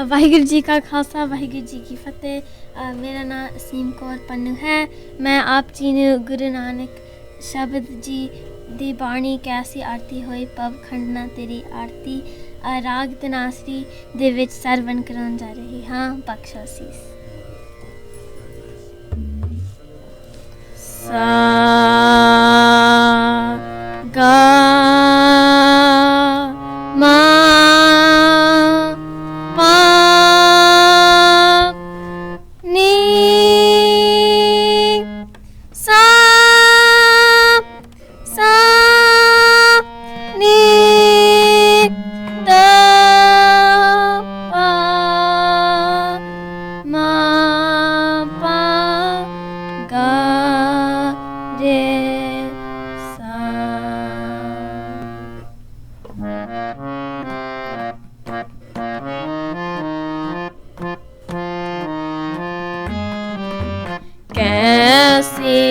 वाहिगुरू जी का खालसा वाहिगुरू जी की फतेह। मेरा नाम असीम कौर पन्नू है। मैं आप जी ने गुरु नानक शब्द जी दी बाणी कैसी आरती होई पव खंडना तेरी आरती राग तनासरी दे विच सरवण कराउण जा रही हाँ। बख्शो असीस। सा गा मा पा नी सा सा नी द पा मा पा गा रे सा। कैसी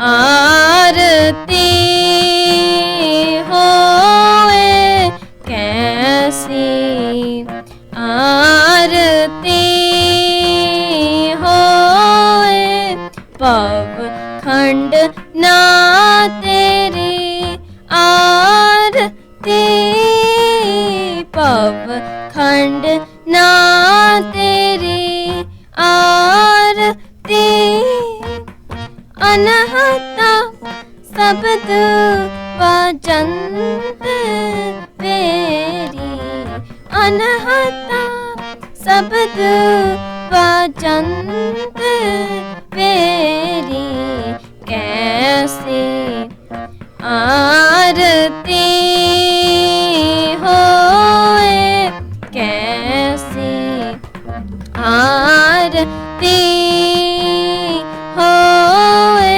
आरती होए कैसी आरती होए पव खंड ना तेरी आरती पव खंड ना तेरी आरती अनहता शब्द वजंत तेरी अनहता शब्द वजंत तेरी कैसी आरती होए कैसी आरती होए।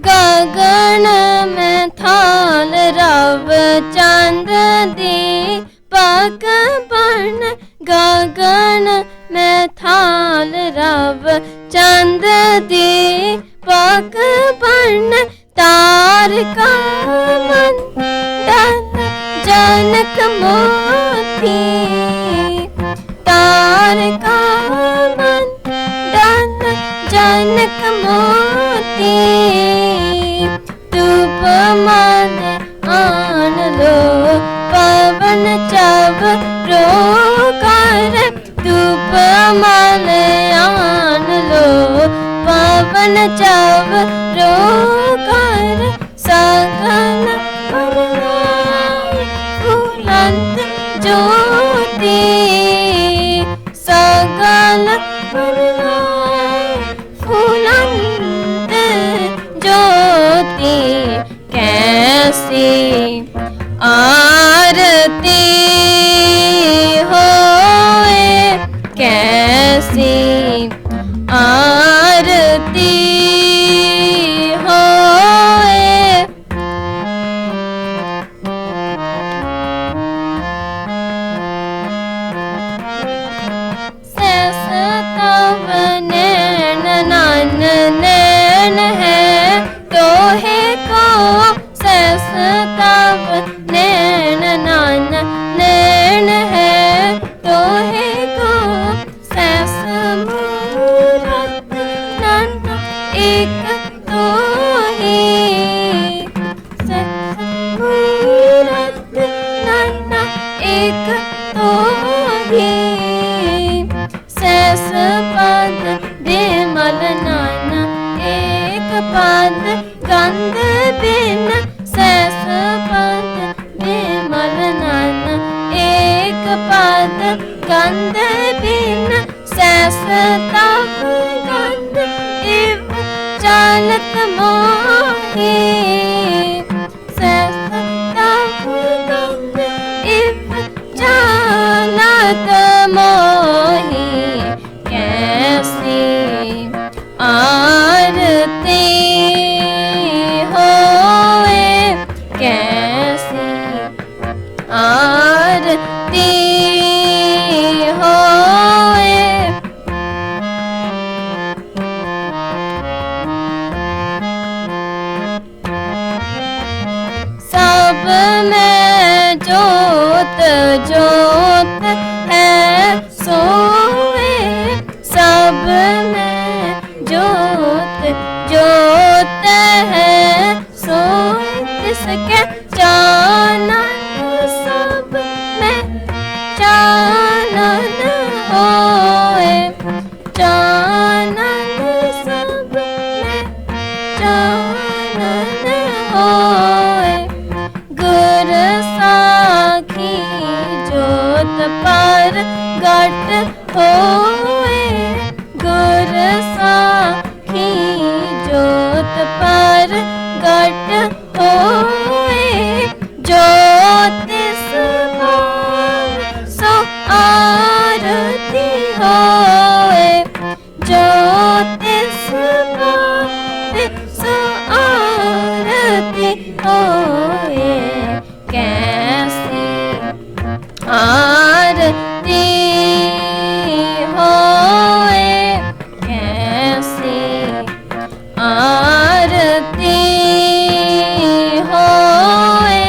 गगन में थाल रव चंद दी पग बन गगन में थाल रव चंद दी पग बन तारका मंडल जनक मोती तारका मंडल जनक मोती धूप मन आन लो पवन चव रो कर धूप मन आन लो पवन चव रो कर सकल फूलंत ज्योति सकल फूलंत ज्योति कैसी आरती होए कैसी आरती होए। सहस तव नैन नन नैन है तो है को सहस तव नैन नन नैन है तो है को सहस मूरत नन एक तो ही सहस मूरत नन एक तो ही सहस पद बिमल नन एक पद गंध बिन सहस पद बिमल नन एक पद गंध बिन सहस तव गंध इव चालत मोहि सहस तव गंध इव चालत मोहि कैसी आरती होए कैसी आरती होए। होए चानन सब में चानन होए गुर साखी जोत पर गट होए गुर साखी जोत पर गट होए ज्योतिष भाव सो आरती होए ज्योतिष भाव सो आरती होए कैसी आरती होए कैसी आरती होए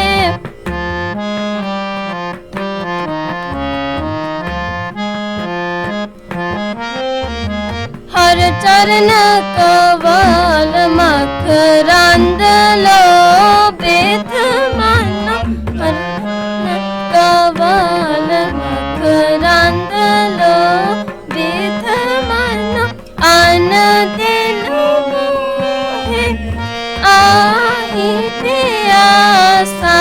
हर चरण कवाल मकरंद लो बेथ मानो हर कवाल मकरंद लो बेथ मानो अन दिन मोहे आही ते आसा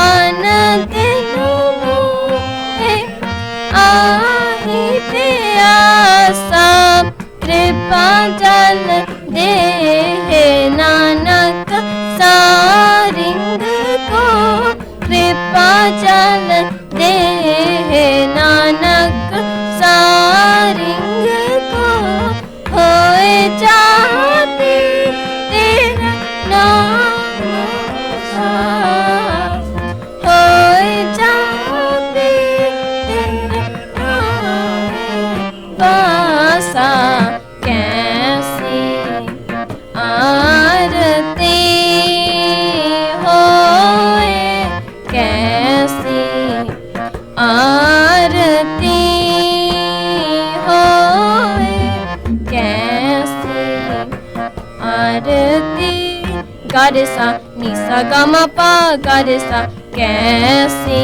अन दिन मोहे आही ते आसा कृपा जल दे हे नानक सारिंग को कृपा जल दे हे नानक सारिंग को होए जाती तेरा नाम होए जाती तेरा नाम बासा कैसी आरती होए कैसी आरती होए कैसी आरती गारसा निसा गमा पा गारसा कैसी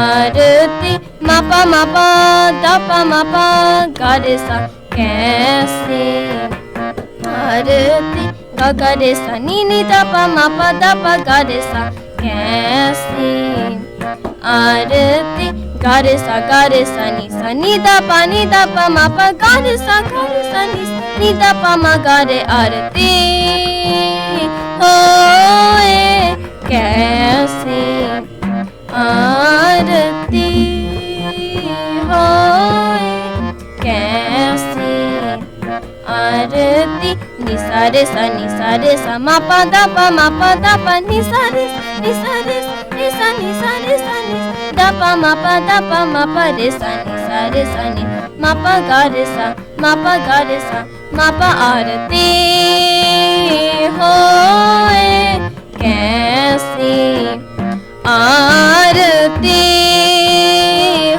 आरती मापा मापा दापा मापा गारसा कैसी आरती गारेसा नी दापा मापा दापा गारेसा कैसी आरती गारेसा नी दापा मापा गारेसा नी दापा मा गारे आरती होए कैसी आरती होए कैसी आरती निसारे सा मापा दापा निसारे दापा मापा रे सा नि मापा गा रे सा मापा आरती होए कैसी आरती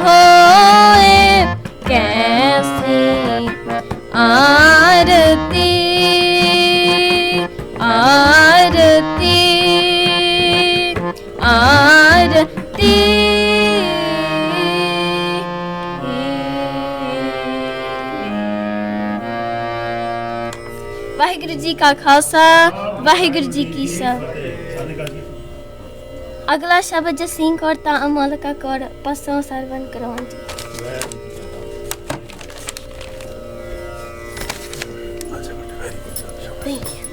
होए कैसी आरती आरती आरती वाहिगुरु जी का खालसा वाहिगुरु जी की सब। अगला शब्द जसीं कौर ता अमलका कौर पसों सरवन करौन जी। Thank you.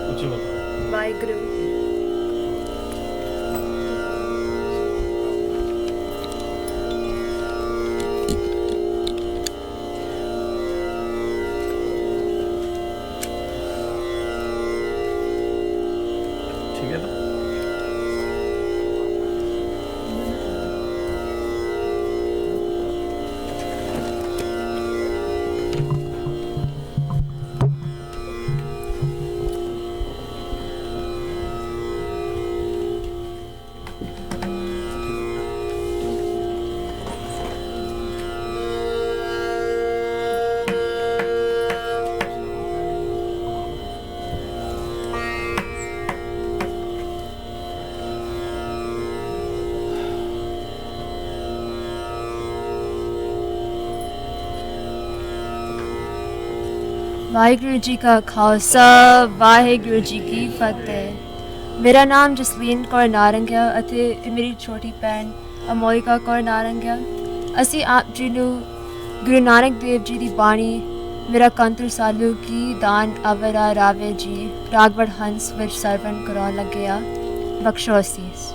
ਉੱਚੀ ਬੋਲ। ਵਾਹਿਗੁਰੂ। ठीक है ना? वाहिगुरु जी का खालसा, वाहिगुरु जी की फतेह। मेरा नाम जसलीन कौर नारंगिया ਅਤੇ ਮੇਰੀ ਛੋਟੀ ਭੈਣ ਅਮੋਇਕਾ ਕੌਰ ਨਾਰੰਗਿਆ। ਅਸੀਂ ਆਪ ਜੀ ਨੂੰ ਗੁਰੂ ਨਾਨਕ ਦੇਵ ਜੀ ਦੀ ਬਾਣੀ ਮੇਰਾ ਕੰਤਰ ਸਾਲੂ ਕੀ ਦਾਨ ਅਵਰਾ ਰਾਵੇ ਜੀ ਰਾਗਵੜ ਹੰਸ ਵਿੱਚ ਸਰਵਨ ਕਰਾਉਣ ਲੱਗਿਆ। ਬਖਸ਼ੋ ਅਸੀਸ।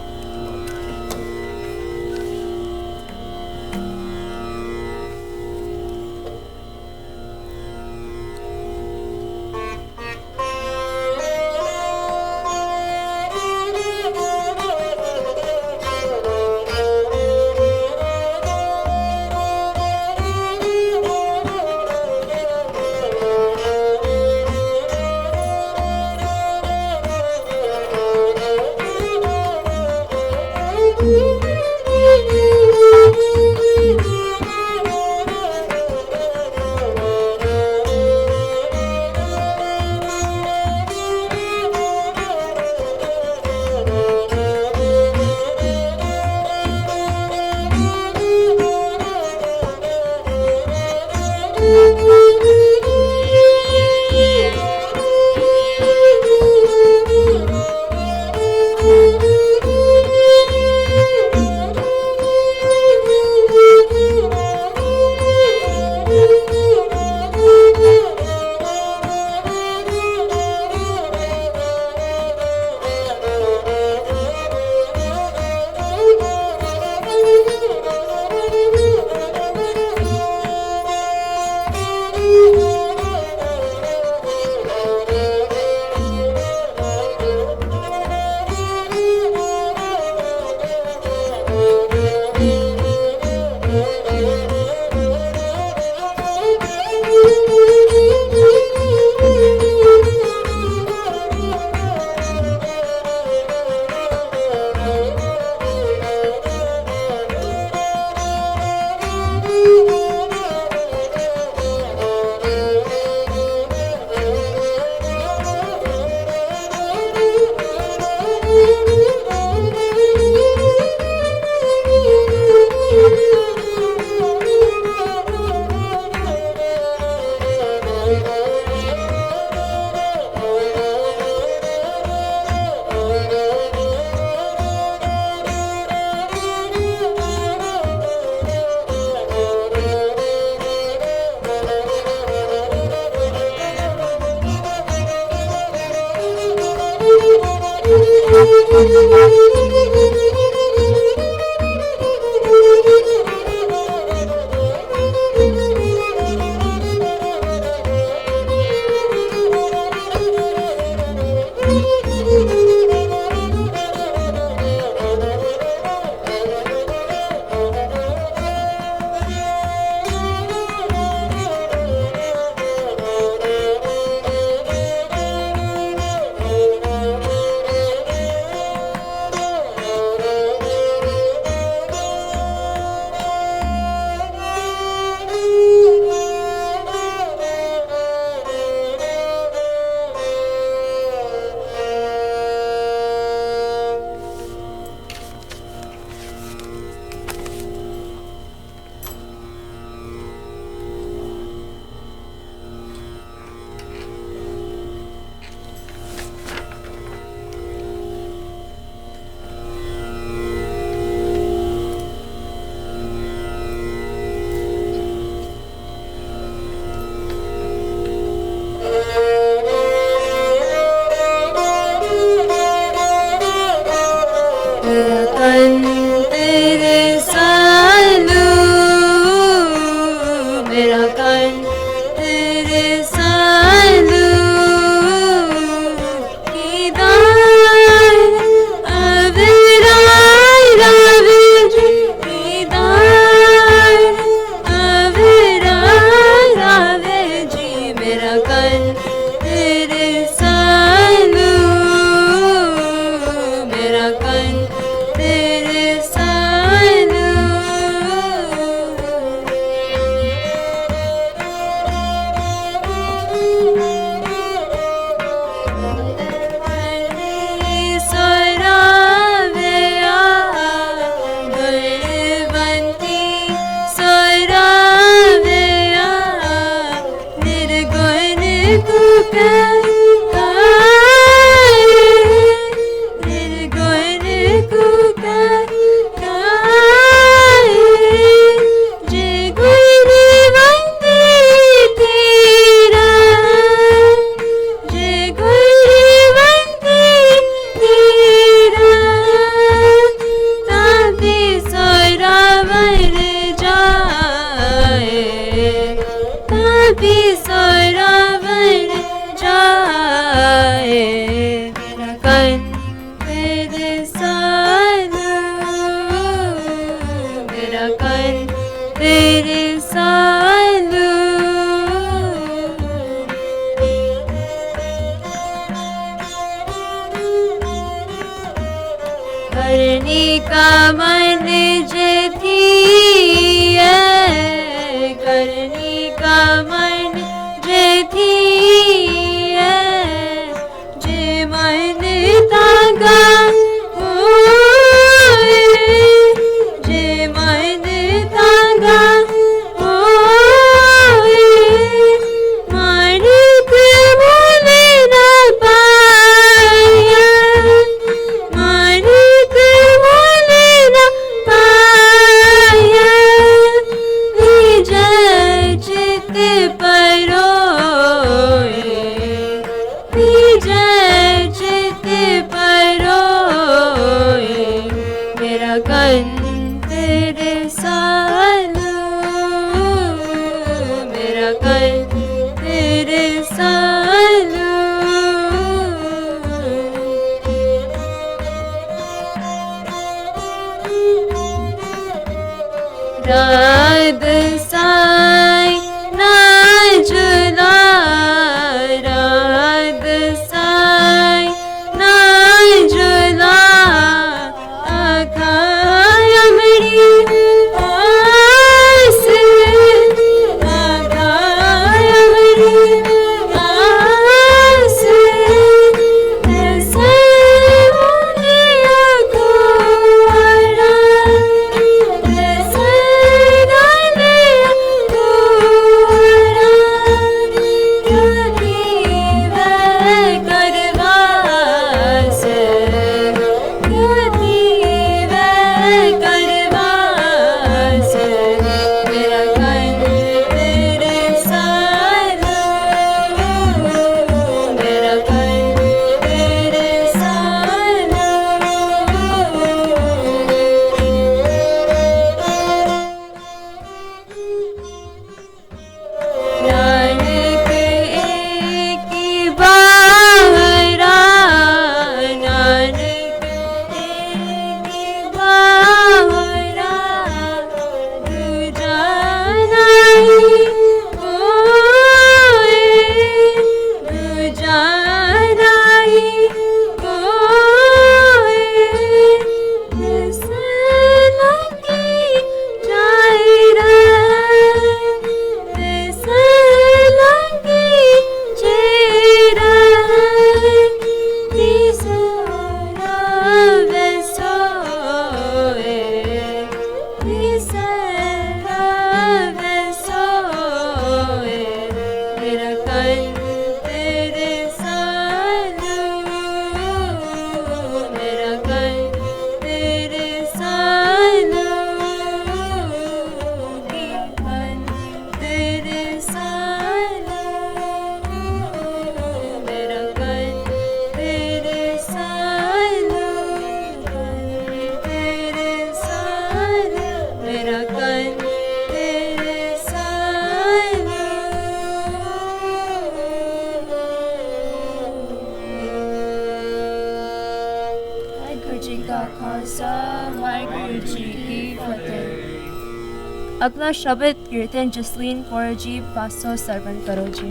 अगला शब्द कीर्तन जसलीन कौर जी पासो सरवन करो जी।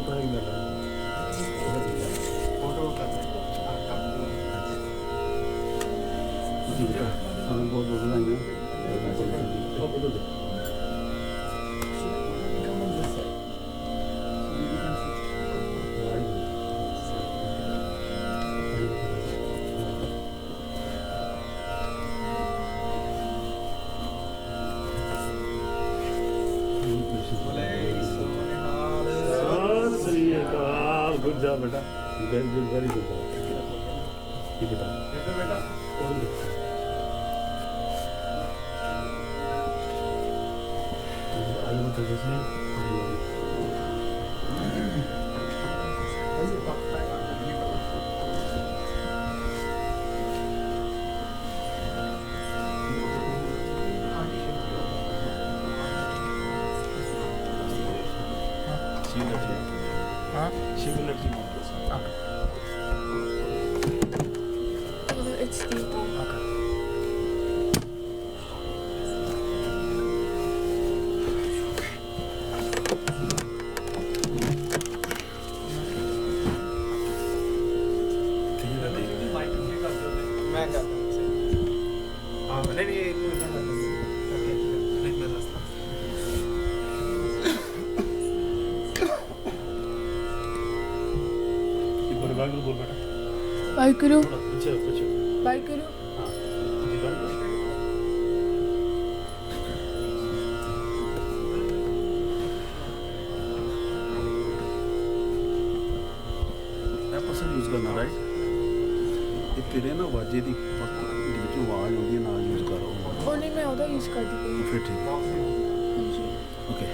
बहुत बहुत बधाइयाँ। गुड जॉब बेटा, वेरी गुड, वेरी गुड। ये बेटा बेटा आगे बता जैसे It's Steve. मैं करता हूँ। हाँ नहीं नहीं एक मिनट में नहीं मैं रास्ता एक बार वागुरु बोल बेटा। वाहिगुरु पीछे पीछे वाहिगुरु हाँ जी कर ਐਪਲ ਯੂਜ਼ ਕਰਨਾ ਰਾਈਟ ਇਹ ਤੇਰੇ ਨਾ ਵਾਜੇ ਦੀ ਵਿੱਚੋਂ ਆਵਾਜ਼ ਆਉਂਦੀ ਹੈ ਨਾਲ ਯੂਜ਼ ਕਰੋ ਉਹ ਨਹੀਂ ਮੈਂ ਉਹਦਾ ਯੂਜ਼ ਕਰਦੀ ਪਈ ਫਿਰ ਠੀਕ ਹਾਂਜੀ ਓਕੇ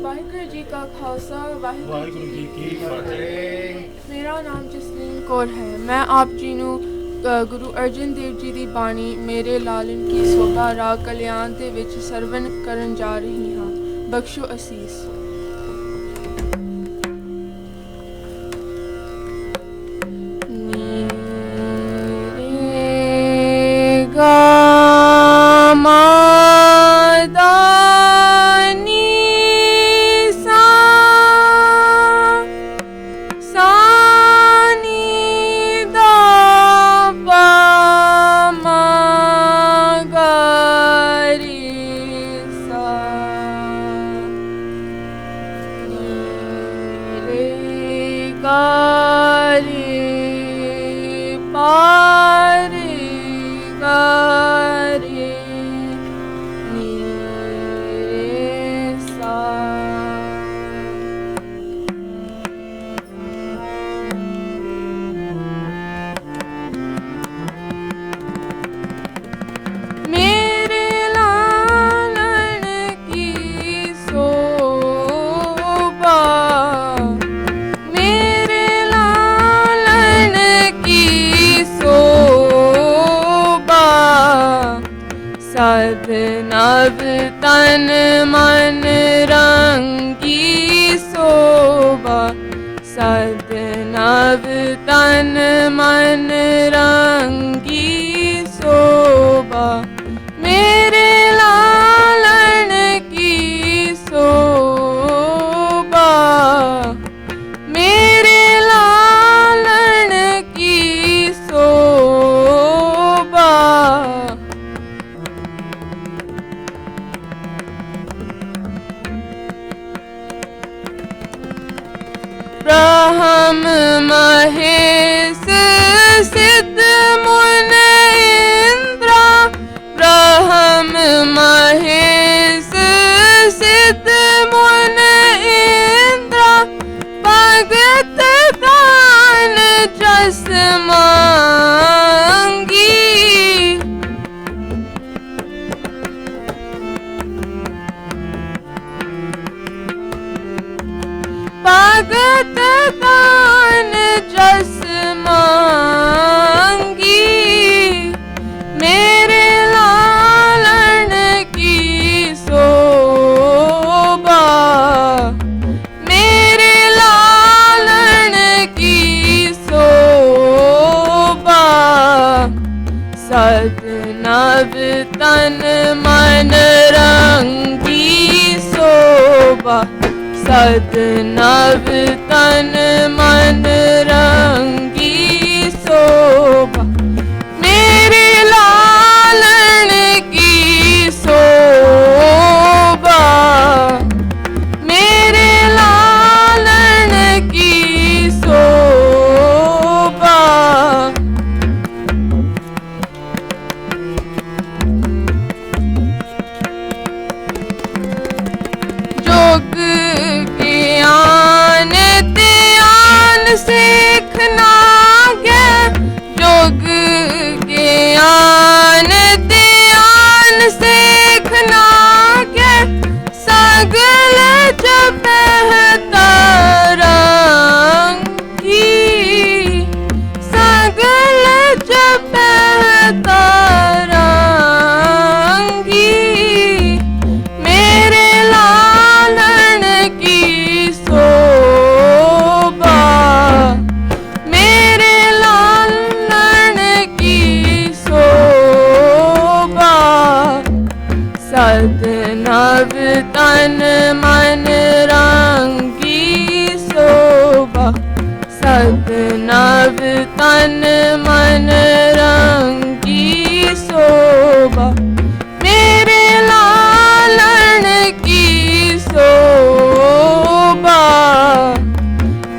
ਵਾਹਿਗੁਰੂ ਜੀ ਕਾ ਖਾਲਸਾ ਵਾਹਿਗੁਰੂ ਜੀ ਕੀ ਫਤਿਹ। ਮੇਰਾ ਨਾਮ ਜਸਲੀਨ ਕੌਰ ਹੈ। ਮੈਂ ਆਪ ਜੀ ਨੂੰ ਗੁਰੂ ਅਰਜਨ ਦੇਵ ਜੀ ਦੀ ਬਾਣੀ ਮੇਰੇ ਲਾਲਨ ਕੀ ਸੋਭਾ ਰਾਗ ਕਲਿਆਣ ਦੇ ਵਿੱਚ ਸਰਵਨ ਕਰਨ ਜਾ ਰਹੀ ਹਾਂ। ਬਖਸ਼ੋ ਅਸੀਸ। नव तन मन रंगी शोभा सद नव तन मन रंगी शोभा मेरे लालन की शोभा मेरे जस मांगी। भगत दान जस मांगी, मेरे लालन की शोभा, मेरे लालन की शोभा। सद नव तन मन रंगी शोभा, सद नव तन मन रंगी शोभा, मेरे लालन की शोभा, मेरे लालन की शोभा। जोग ज्ञान ध्यान सीखना गे, जोग ज्ञान ध्यान सीखना गे, सगल जब तरंगी, सगल जब तरंगी, मेरे लालन की शोभा, मेरे लालन की शोभा। सद नव तन मन रंगी शोभा, सद नव तन मन रंगी शोभा, मेरे लालन की शोभा,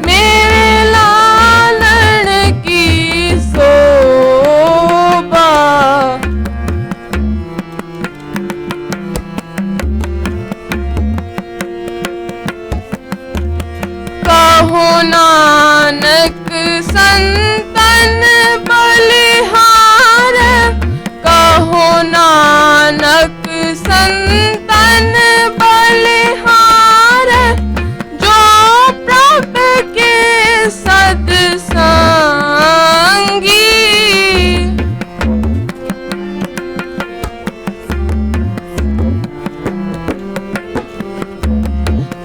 मेरे लालन की शोभा। कहो नानक संतन बलिहार, कहो नानक संतन बलिहार, जो प्रभु के सत्संगी,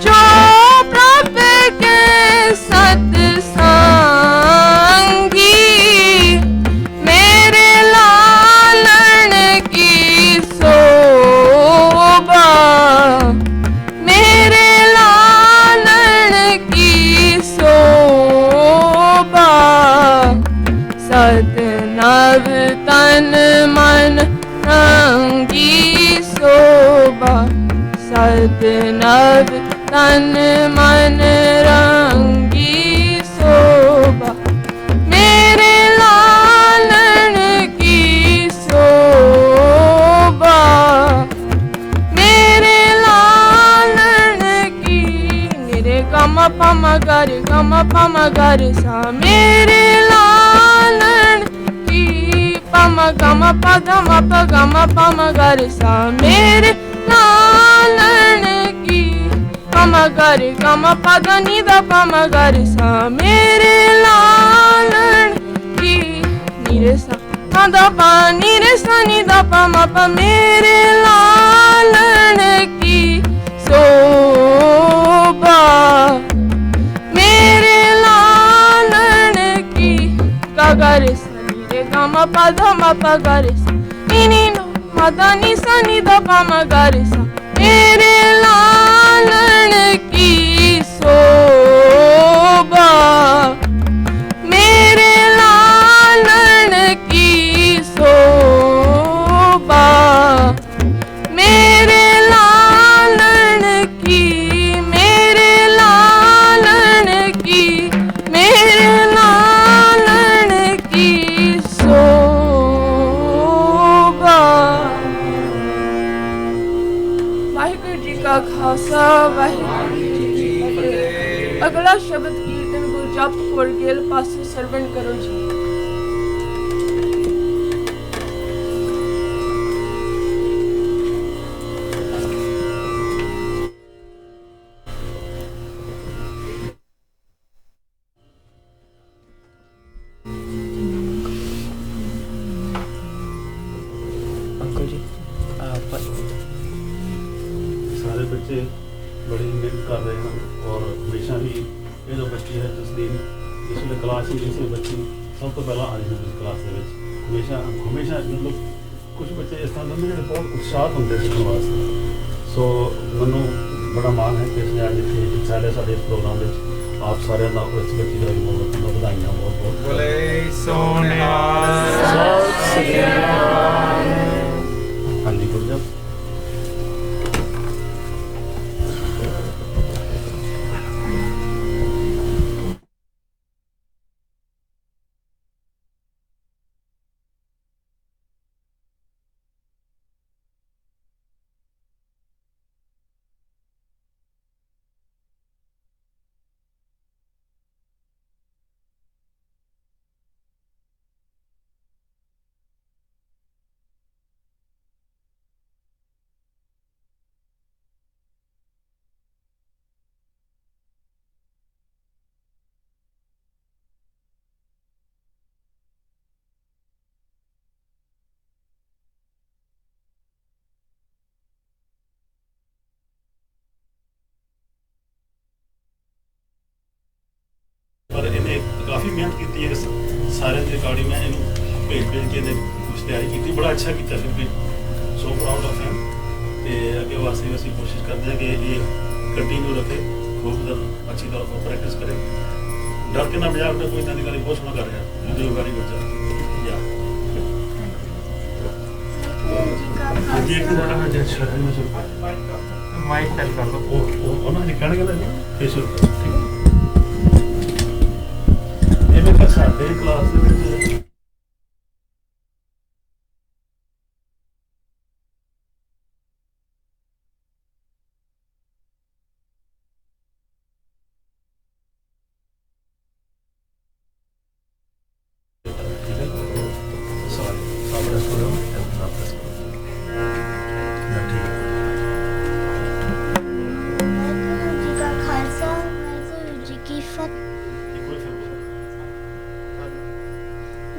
जो प्रभु के सत्संगी, मेरे लालन की शोभा, मेरे लालन की शोभा। सद नव तन मन रंगी शोभा, सद नव तन मन रंगी शोभा, मेरे लालन की शोभा, मेरे लालन की। मेरे गम पम गर सा, मेरे लालन की। पम गम पम गर सा, मेरे लालन की। पम गर गम पद नि द पम गर सा, मेरे लालन की। निरे सा द पा निरे सा नि द पम प, मेरे लालन की शोभा, मेरे लालन की। गर सा निरे गम पद म प गर सा, नि नो मद नि सा नि द पम गर सा, मेरे लालन की शोभा, मेरे लालन की शोभा, मेरे लालन की, मेरे लालन की, मेरे लालन की शोभा। वाहिगुरु जी का खालसा, वाहिगुरु जी की फतेह। अगला शब्द कीर्तन गुरु ਜਪ ਵਰਗੇਲ ਪਾਸੇ ਸਰਵਣ ਕਰੋ ਜੀ। अंकल जी सारे बच्चे बड़ी मेहनत कर रहे हैं और हमेशा ही ये जो बच्ची है तस्लीम जिसमें क्लास में जिसमें बच्ची सब तो पहला आई है क्लास के हमेशा हमेशा मतलब कुछ बच्चे इस तरह के जो बहुत उत्साह होंगे सीखने वास्ते। सो मैं बड़ा मान है कि इसने अज इतने हिस्सा लिया साढ़े इस प्रोग्राम में। आप सारे का इस बच्ची का भी बहुत बहुत बधाइयाँ बहुत बहुत बोले सोनिहाल। हाँ जी गुरजब पर इन्हें काफ़ी मेहनत की है सारे रिकॉर्डिंग में इन्हों भेज के कुछ तैयारी की बड़ा अच्छा किया फिर भी सो प्राउड ऑफ हिम। तो अगे वास्ते असं कोशिश करते हैं कि ये कंटिन्यू रखे खूब अच्छी तौर पर प्रैक्टिस करे डर के ना बजा अपने कोई नदी गली बहुत सोना कर रहा है जो वेरी गुड माइक टेल कर दो उन्होंने कहने लगे फेशियल ठीक है ਇਹ ਮੈਂ ਸਾਡੇ ਕਲਾਸ ਦੇ ਵਿੱਚ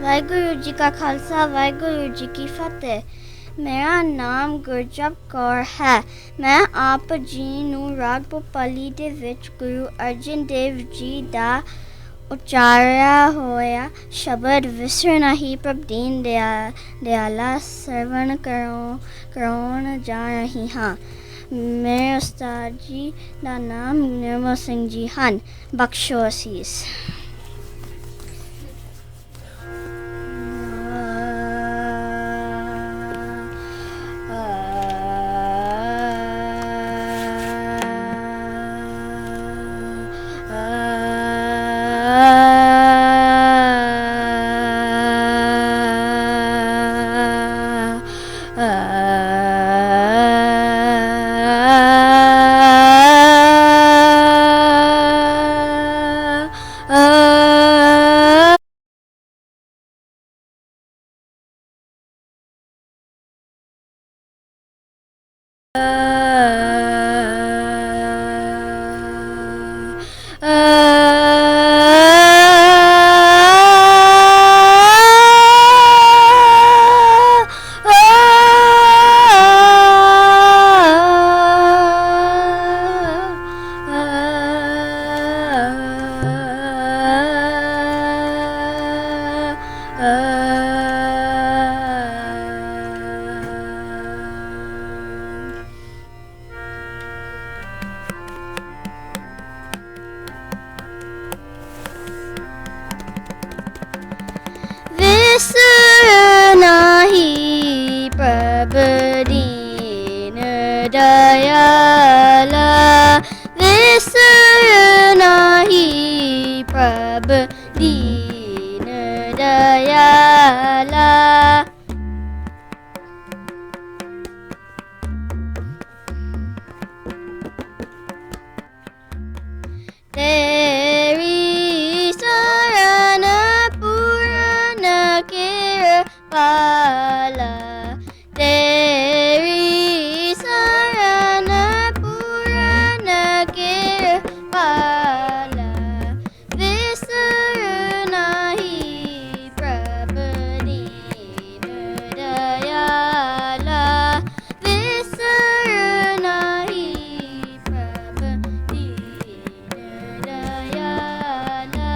ਵਾਹਿਗੁਰੂ ਜੀ ਕਾ ਖਾਲਸਾ ਵਾਹਿਗੁਰੂ ਜੀ ਕੀ ਫਤਿਹ। ਮੇਰਾ ਨਾਮ ਗੁਰਜਪ ਕੌਰ ਹੈ। ਮੈਂ ਆਪ ਜੀ ਨੂੰ ਰਾਗ ਭੋਪਾਲੀ ਦੇ ਵਿੱਚ ਗੁਰੂ ਅਰਜਨ ਦੇਵ ਜੀ ਦਾ ਉਚਾਰਿਆ ਹੋਇਆ ਸ਼ਬਦ ਵਿਸਰ ਨਹੀਂ ਪ੍ਰਭ ਦੀਨ ਦਿਆਲਾ ਸਰਵਣ ਕਰਾਉਣ ਜਾ ਰਹੀ ਹਾਂ। ਮੇਰੇ ਉਸਤਾਦ ਜੀ ਦਾ ਨਾਮ ਨਿਰਮਲ ਸਿੰਘ ਜੀ ਹਨ। ਬਖਸ਼ੋ ਅਸੀਸ। दीन दयाला विसर नाही प्रभ दीन दयाला। तेरी पाला तेरी शरण पूर्ण कृपाला विसर नाही प्रभु दीन दयाला विसर नाही प्रभु दीन दयाला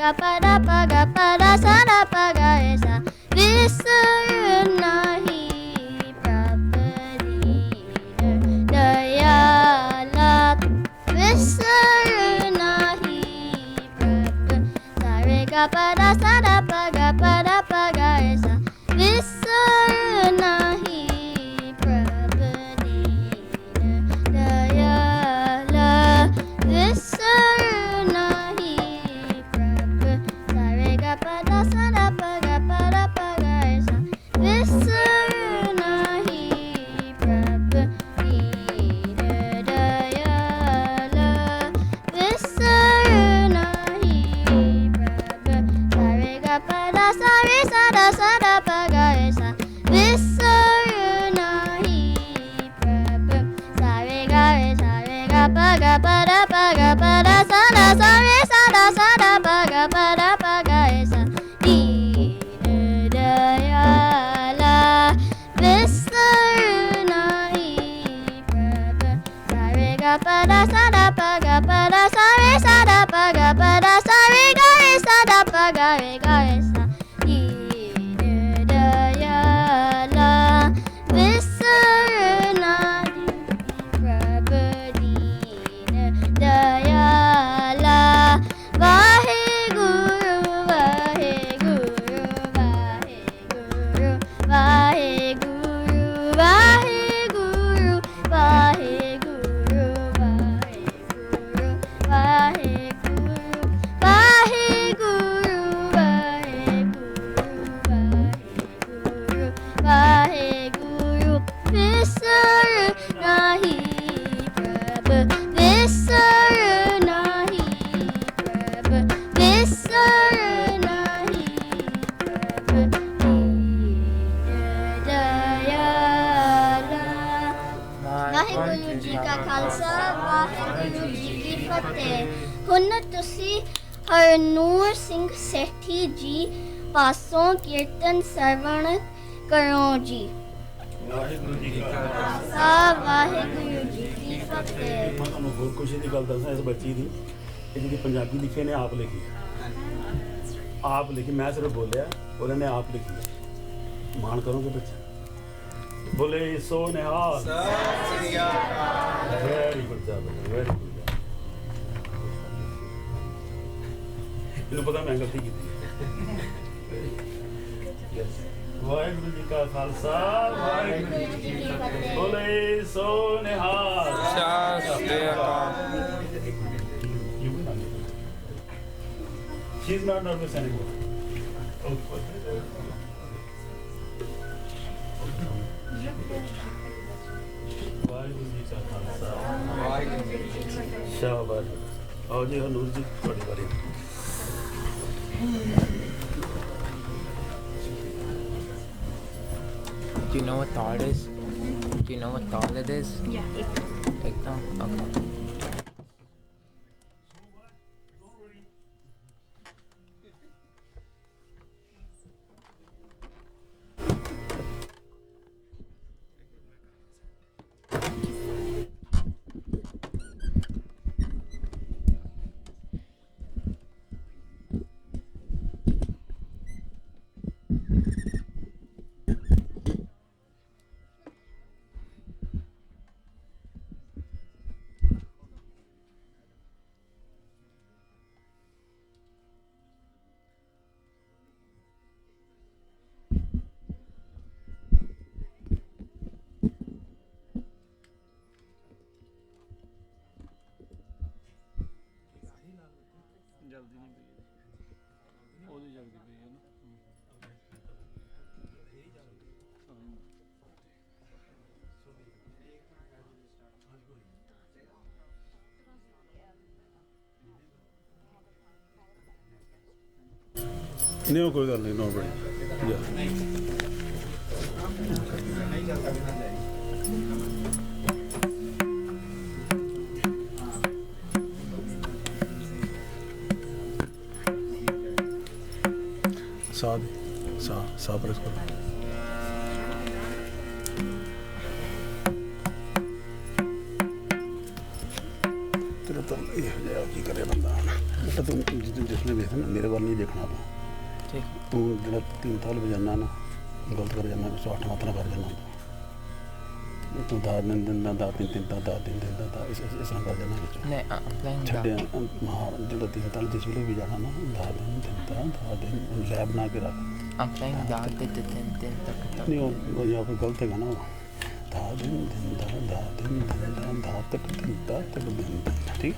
ga pa da pa ga pa da sa da pa ga re sa visar nahi prabh deen dayala visar nahi prabh sa re ga pa da sa da pa ga re sa visar nahi prabh deen dayala visar nahi prabh sa re ga pa da sa da pa ga re sa visar nahi prabh deen dayala visar nahi prabh sa re ga pa da sa re sa da pa ga re sa visar nahi prabh sa re ga pa da sa re sa da pa ga re sa deen dayala visar nahi prabh sa re ga pa da sa re sa da pa ga sa re ga re sa da pa ga re sa deen dayala visar nahi prabh deen dayala Vaheguru Vaheguru Vaheguru Vaheguru Vaheguru Vaheguru Vaheguru Vaheguru Vaheguru Vaheguru Vaheguru visar nahi prabh visar nahi prabh visar nahi prabh deen dayala Waheguru ji ਕਾ ਖਾਲਸਾ ਵਾਹਿਗੁਰੂ ਜੀ ਕੀ ਫਤਿਹ। ਹੁਣ ਤੁਸੀਂ ਹਰਨੂਰ ਸਿੰਘ ਸੇਠੀ ਜੀ ਪਾਸੋਂ ਕੀਰਤਨ ਸਰਵਣ ਕਰੋ ਜੀ। ਵਾਹਿਗੁਰੂ ਜੀ ਕਾ ਖਾਲਸਾ ਵਾਹਿਗੁਰੂ ਜੀ ਕੀ ਫਤਿਹ। ਮੈਂ ਤੁਹਾਨੂੰ ਹੋਰ ਖੁਸ਼ੀ ਦੀ ਗੱਲ ਦੱਸਾਂ ਇਸ ਬੱਚੀ ਦੀ, ਇਹ ਜਿਹੜੀ ਪੰਜਾਬੀ ਲਿਖੀ ਨੇ ਆਪ ਲਿਖੀ ਮੈਂ ਸਿਰਫ ਬੋਲਿਆ, ਉਹਨਾਂ ਨੇ ਆਪ ਲਿਖੀ। ਮਾਣ ਕਰੋਗੇ ਬੱਚਾ? ਬੋਲੇ ਸੋ ਨਿਹਾਲ ਸਤਿ ਸ੍ਰੀ ਅਕਾਲ। Very good job, very good job. ਇਹਨੂੰ ਪਤਾ ਮੈਂ ਗਲਤੀ ਕੀਤੀ। ਯੈਸ। ਵਾਹਿਗੁਰੂ ਜੀ ਕਾ ਖਾਲਸਾ ਵਾਹਿਗੁਰੂ ਜੀ ਕੀ ਫਤਿਹ। ਬੋਲੇ ਸੋ ਨਿਹਾਲ ਸਤਿ ਸ੍ਰੀ ਅਕਾਲ। She is not nervous anymore. Waheguru ji ਕਾ ਖਾਲਸਾ ਵਾਹਿਗੁਰੂ ਜੀ ਕੀ ਸ਼ਾਬਾਸ਼। ਆਓ ਜੀ ਹਨੂਰ ਜੀ ਤੁਹਾਡੀ ਵਾਰੀ। Do you know what thought is? Do you know what thought it is? Yeah. Ekdam? Okay. ਜਲਦੀ ਨਹੀਂ ਪਈ ਉਹਦੀ ਜਲਦੀ ਪਈ ਹੈ ਨਾ। ਨਹੀਂ ਉਹ ਕੋਈ ਗੱਲ ਨਹੀਂ, ਨੋ ਬੜੀ सा प्रेस करो। मेरा तो ये हो जाए की करे बंदा बेटा तू जिसने देखा ना मेरे वाल नहीं देखना तू ठीक तू जो 3 साल बजाना ना गलत कर जाना 108 मात्रा कर जाना तू दा दिन दा 3 दिन दा इस तरह कर जाना नहीं I'm playing छड़े that हाँ जो 3 साल जिस वेले भी जाना ना दा दिन लैब बना के रख I'm playing that दिन तक नहीं वो यहाँ पे गलत है ना दा दिन तक दिन ठीक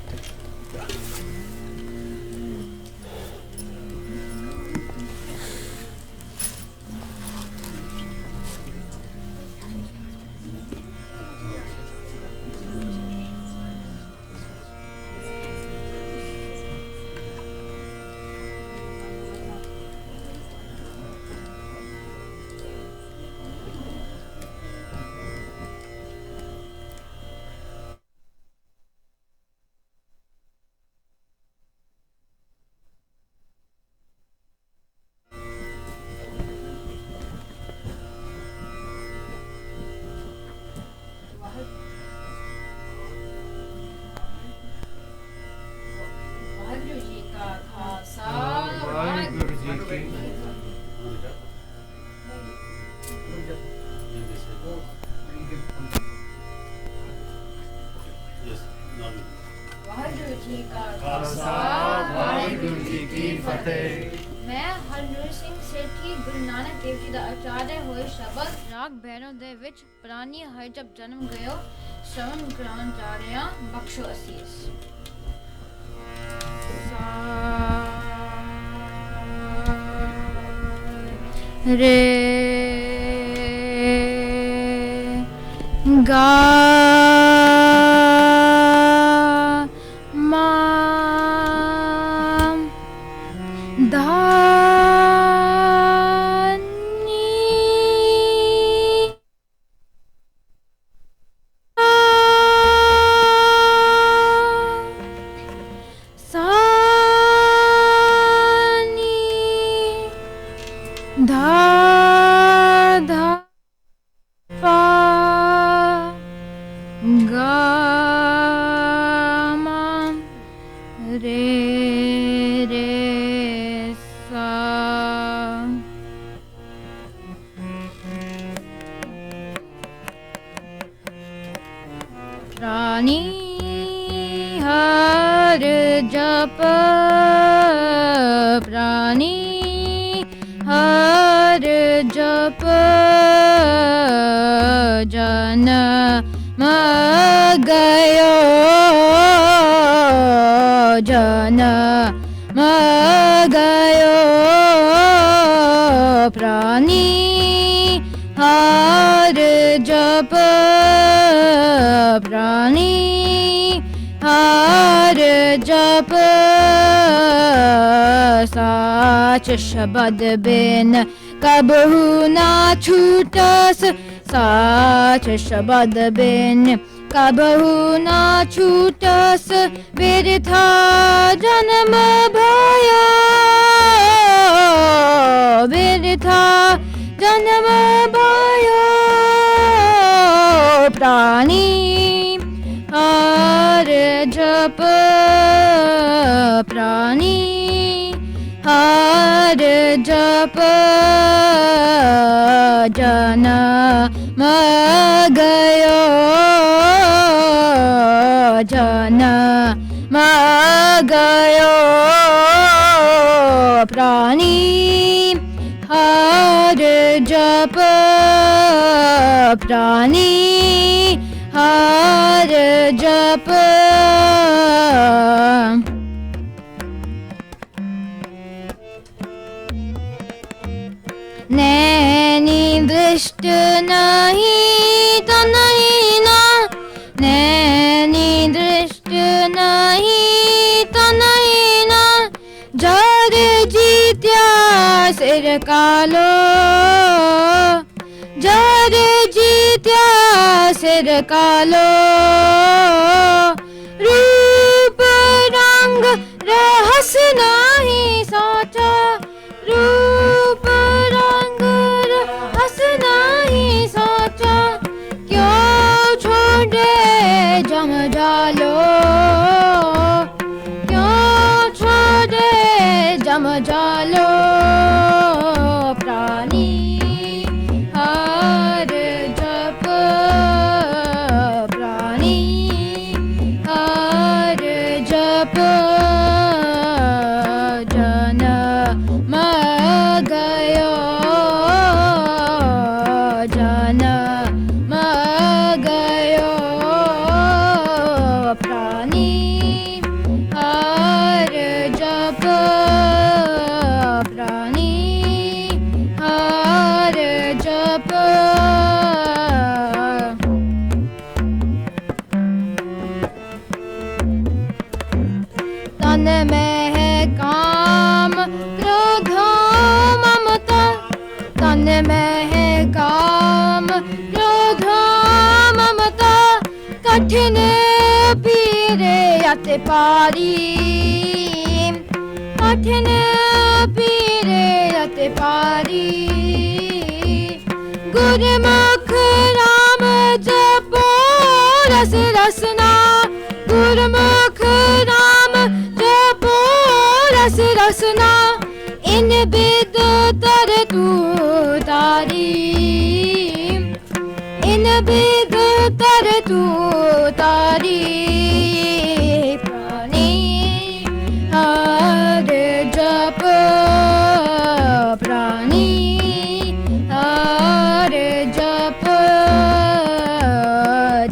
वाहिगुरु जी का खालसा वाहिगुरु जी की वाहिगुरु जी का खालसा वाहिगुरु जी की फतेह मैं ਹਰਨੂਰ ਸਿੰਘ ਸੇਠੀ ਗੁਰੂ ਨਾਨਕ ਦੇਵ ਜੀ ਦਾ ਆਚਾਰਯ ਹੋਏ ਸ਼ਬਦ ਰਾਗ ਭੈਰੋਂ ਦੇ ਵਿੱਚ ਪ੍ਰਾਨੀ ਹਰ ਜਬ ਜਨਮ ਗਇਓ ਸ਼ਰਮ ਗ੍ਰਹਣ ਜਾ ਰਿਹਾ ਬਖਸ਼ੋ ਅਸੀਸ ਰੇ ਗਾ ਮਾ धा नी सा नी धा पा गा मा रे सा रानी हर जप प्राणी हर जप जन्म गयो जन्म गयो प्राणी हर जप प्राणी हर जप साच शब्द बिन कबहू ना छूटस साच शब्द बिन कबहू ना छूटस बिरथा जन्म भयो बिरथा जन्म भयो प्राणी हर जप प्राणी हर जप जन्म गयो जन्म गयो प्राणी हर जप प्राणी हर जप नैनी दृष्ट नहीं तनहीना नैनी दृष्ट नहीं तनहीना जग जीत्या सिर कालो जग जीत्या सिर कालो रूप रंग रहस नहीं सोचा रूप रंग रहस नहीं सोचा क्यों छोड़े जम जालो जप जन्म गयो जन्म गयो प्राणी हर जप प्राणी हर जप तन में है काम क्रोध ममता तन में है काम क्रोध ममता कठिन पीरे अति पारी कठिन पीरे अति पारी गुरमुख राम जपो रस रसना गुरमुख राम जपो रस रसना इन बिद तर तू तारी इन बिद तर तू तारी प्राणी हर जप प्राणी हर जप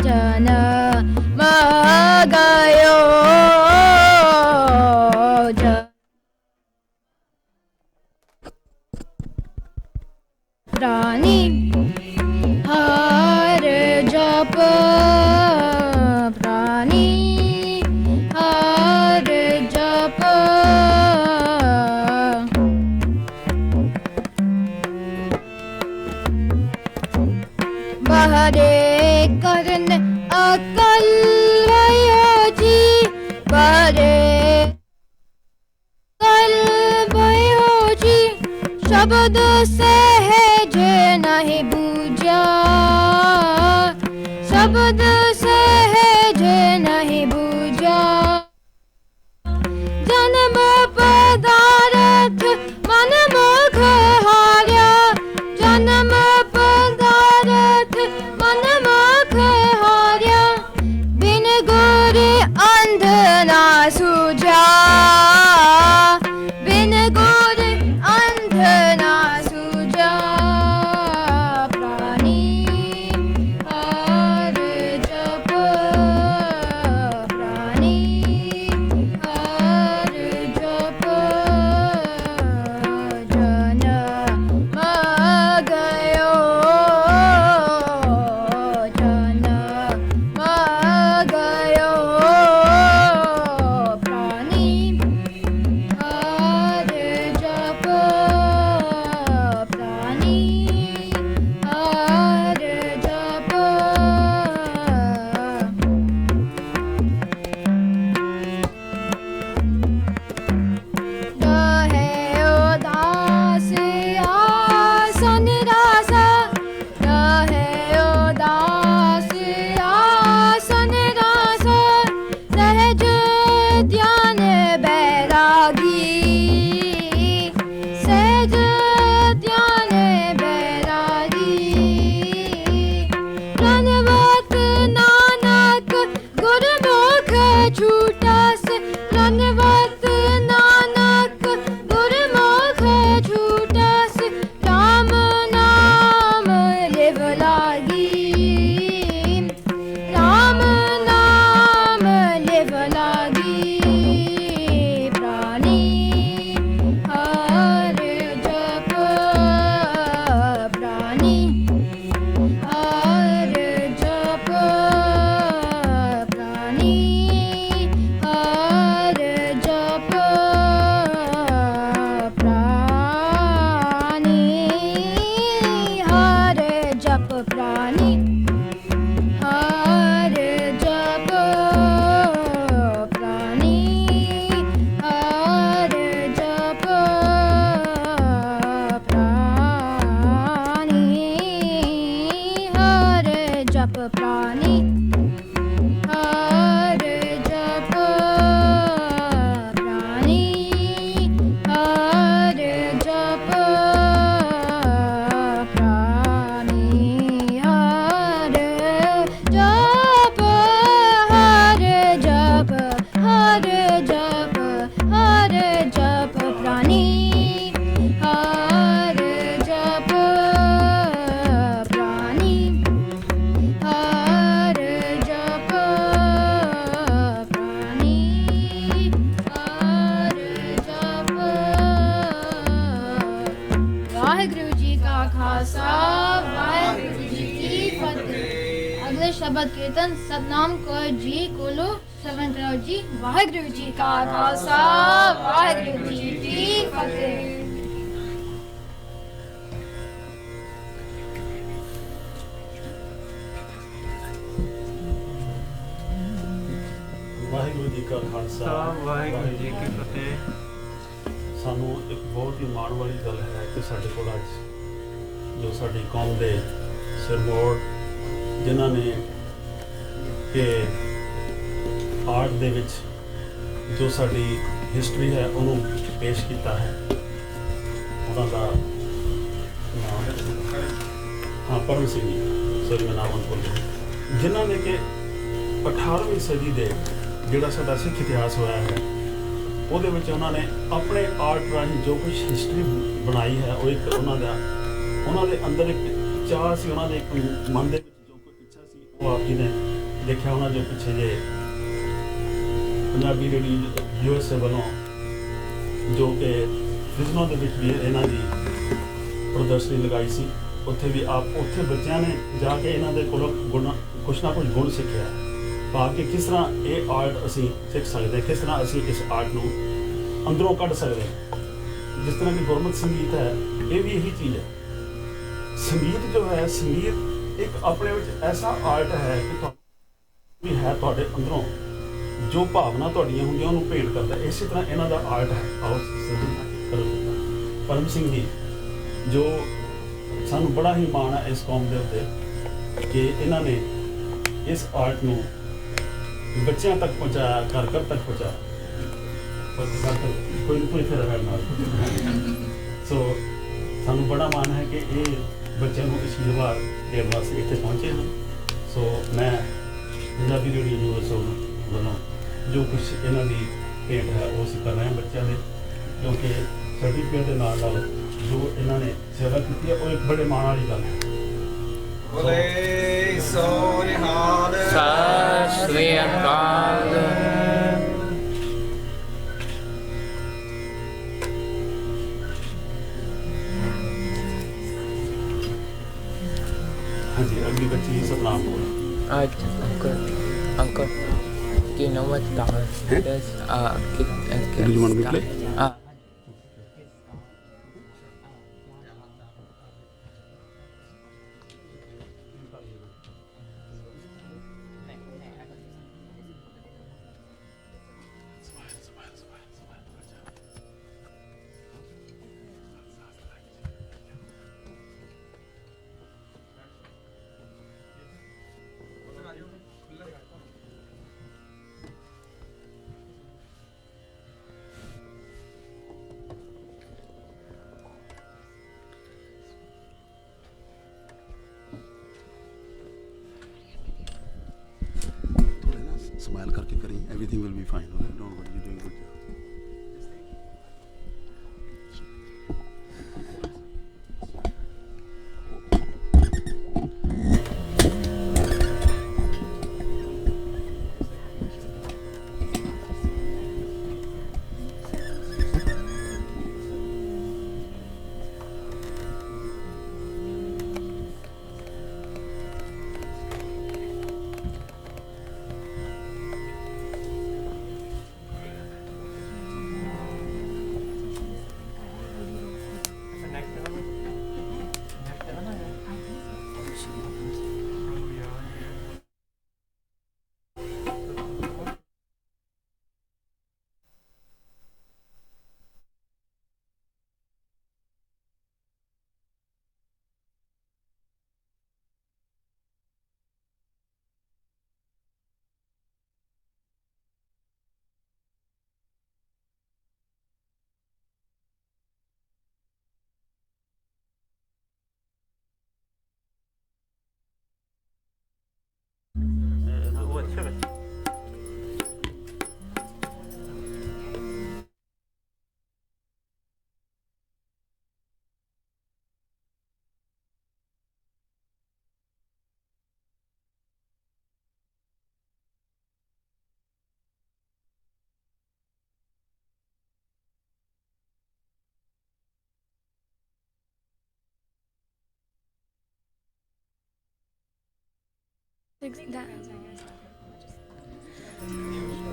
जन्म गयो प्राणी हर जप प्राणी हर जप बहरे कर्ण अकल भयो जी बहरे कल भयो जी शब्द सहज नहीं बूझा शब्द सहज नहीं बूझा जन्म पदार्थ मन मुख हार्या जन्म पदार्थ मन मुख हार्या बिन गुर अंध ना सूझा बिन गुर अंध ना सूझा प्राणी हर जप प्राणी हर जप जन्म गयो जन्म गयो प्राणी हर जप प्राणी हर जप शब्द कीर्तन सतनाम कौर जी कोलो श्रवण करो जी। वाहिगुरु जी का खालसा वाहिगुरु जी की फतेह। ਵਾਹਿਗੁਰੂ ਜੀ ਕਾ ਖਾਲਸਾ ਵਾਹਿਗੁਰੂ ਜੀ ਕੀ ਫਤਿਹ। ਸਾਨੂੰ ਇੱਕ ਬਹੁਤ ਹੀ ਮਾਣ ਵਾਲੀ ਗੱਲ ਹੈ ਕਿ ਸਾਡੇ ਕੋਲ ਅੱਜ ਜੋ ਸਾਡੀ ਕੌਮ ਦੇ ਸਿਰਮੌਰ ਜਿਨ੍ਹਾਂ ਨੇ ਕਿ ਆਰਟ ਦੇ ਵਿੱਚ ਜੋ ਸਾਡੀ ਹਿਸਟਰੀ ਹੈ ਉਹਨੂੰ ਪੇਸ਼ ਕੀਤਾ ਹੈ। ਉਹਨਾਂ ਦਾ ਨਾਮ ਪਰਮ ਸਿੰਘ ਜੀ, ਸੋਰੀ ਮੈਂ ਨਾਮ ਭੁੱਲ ਗਿਆ, ਜਿਨ੍ਹਾਂ ਨੇ ਕਿ 18ਵੀਂ ਸਦੀ ਦੇ ਜਿਹੜਾ ਸਾਡਾ ਸਿੱਖ ਇਤਿਹਾਸ ਹੋਇਆ ਹੈ ਉਹਦੇ ਵਿੱਚ ਉਹਨਾਂ ਨੇ ਆਪਣੇ ਆਰਟ ਰਾਹੀਂ ਜੋ ਕੁਝ ਹਿਸਟਰੀ ਬਣਾਈ ਹੈ ਉਹ ਇੱਕ ਉਹਨਾਂ ਦੇ ਅੰਦਰ ਇੱਕ ਚਾਹ ਸੀ, ਉਹਨਾਂ ਦੇ ਇੱਕ ਮਨ ਦੇ ਵਿੱਚ ਜੋ ਕੋਈ ਇੱਛਾ ਸੀ ਉਹ ਆਪ ਜੀ ਨੇ ਦੇਖਿਆ। ਉਹਨਾਂ ਜੋ ਪਿੱਛੇ ਜੇ ਪੰਜਾਬੀ ਰੇਡੀਓ USA ਵੱਲੋਂ ਜੋ ਕਿ ਫਿਜ਼ਨੋ ਦੇ ਵਿੱਚ ਵੀ ਇਹਨਾਂ ਦੀ ਪ੍ਰਦਰਸ਼ਨੀ ਲਗਾਈ ਸੀ, ਉੱਥੇ ਵੀ ਉੱਥੇ ਬੱਚਿਆਂ ਨੇ ਜਾ ਕੇ ਇਹਨਾਂ ਦੇ ਕੋਲੋਂ ਕੁਛ ਨਾ ਕੁਛ ਗੁਣ ਸਿੱਖਿਆ ਭਾਵ ਕਿ ਕਿਸ ਤਰ੍ਹਾਂ ਇਹ ਆਰਟ ਅਸੀਂ ਸਿੱਖ ਸਕਦੇ, ਕਿਸ ਤਰ੍ਹਾਂ ਅਸੀਂ ਇਸ ਆਰਟ ਨੂੰ ਅੰਦਰੋਂ ਕੱਢ ਸਕਦੇ। ਜਿਸ ਤਰ੍ਹਾਂ ਕਿ ਗੁਰਮਤ ਸੰਗੀਤ ਹੈ ਇਹ ਵੀ ਇਹੀ ਚੀਜ਼ ਹੈ। ਸੰਗੀਤ ਜੋ ਹੈ, ਸੰਗੀਤ ਇੱਕ ਆਪਣੇ ਵਿੱਚ ਐਸਾ ਆਰਟ ਹੈ ਕਿ ਤੁਹਾਨੂੰ ਵੀ ਹੈ ਤੁਹਾਡੇ ਅੰਦਰੋਂ ਜੋ ਭਾਵਨਾ ਤੁਹਾਡੀਆਂ ਹੁੰਦੀਆਂ ਉਹਨੂੰ ਭੇਂਟ ਕਰਦਾ। ਇਸੇ ਤਰ੍ਹਾਂ ਇਹਨਾਂ ਦਾ ਆਰਟ ਹੈ। ਆਓ ਪਰਮ ਸਿੰਘ ਜੀ ਜੋ ਸਾਨੂੰ ਬੜਾ ਹੀ ਮਾਣ ਹੈ ਇਸ ਕੌਮ ਦੇ ਉੱਤੇ ਕਿ ਇਹਨਾਂ ਨੇ ਇਸ ਆਰਟ ਨੂੰ ਬੱਚਿਆਂ ਤੱਕ ਪਹੁੰਚਾਇਆ, ਘਰ ਘਰ ਤੱਕ ਪਹੁੰਚਾਇਆ। ਕੋਈ ਫਿਰ ਨਾਲ ਸੋ ਸਾਨੂੰ ਬੜਾ ਮਾਣ ਹੈ ਕਿ ਇਹ ਬੱਚਿਆਂ ਨੂੰ ਅਸ਼ੀਰਵਾਦ ਦੇਣ ਵਾਸਤੇ ਇੱਥੇ ਪਹੁੰਚੇ ਹਨ। ਸੋ ਮੈਂ ਪੰਜਾਬੀ ਰੇਡੀਓ ਨਿਊਜ਼ ਵੱਲੋਂ ਜੋ ਕੁਛ ਇਹਨਾਂ ਦੀ ਭੇਂਟ ਹੈ ਉਹ ਅਸੀਂ ਕਰ ਰਹੇ ਹਾਂ ਬੱਚਿਆਂ ਦੇ, ਕਿਉਂਕਿ ਸਰਟੀਫਿਕੇਟ ਦੇ ਨਾਲ ਨਾਲ ਜੋ ਇਹਨਾਂ ਨੇ ਸੇਵਾ ਕੀਤੀ ਹੈ ਉਹ ਇੱਕ ਬੜੇ ਮਾਣ ਵਾਲੀ ਗੱਲ ਹੈ। ਬੋਲੇ ਸੋ ਨਿਹਾਲ। ਸਤਿ ਸ਼੍ਰੀ ਅਕਾਲ। ਹਾਂਜੀ, ਅਗਲੀ ਬੱਚੀ ਸਤਨਾਮ ਕੌਰ। आज uncle do you know what doll it is? Do you want me to play? Smile करके करें, everything will be fine. Don't worry, you doing good job.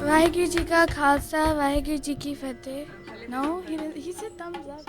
Waheguru ji ਕਾ ਖਾਲਸਾ ਵਾਹਿਗੁਰੂ ਜੀ ਕੀ ਫਤਿਹ। No, he said thumbs up.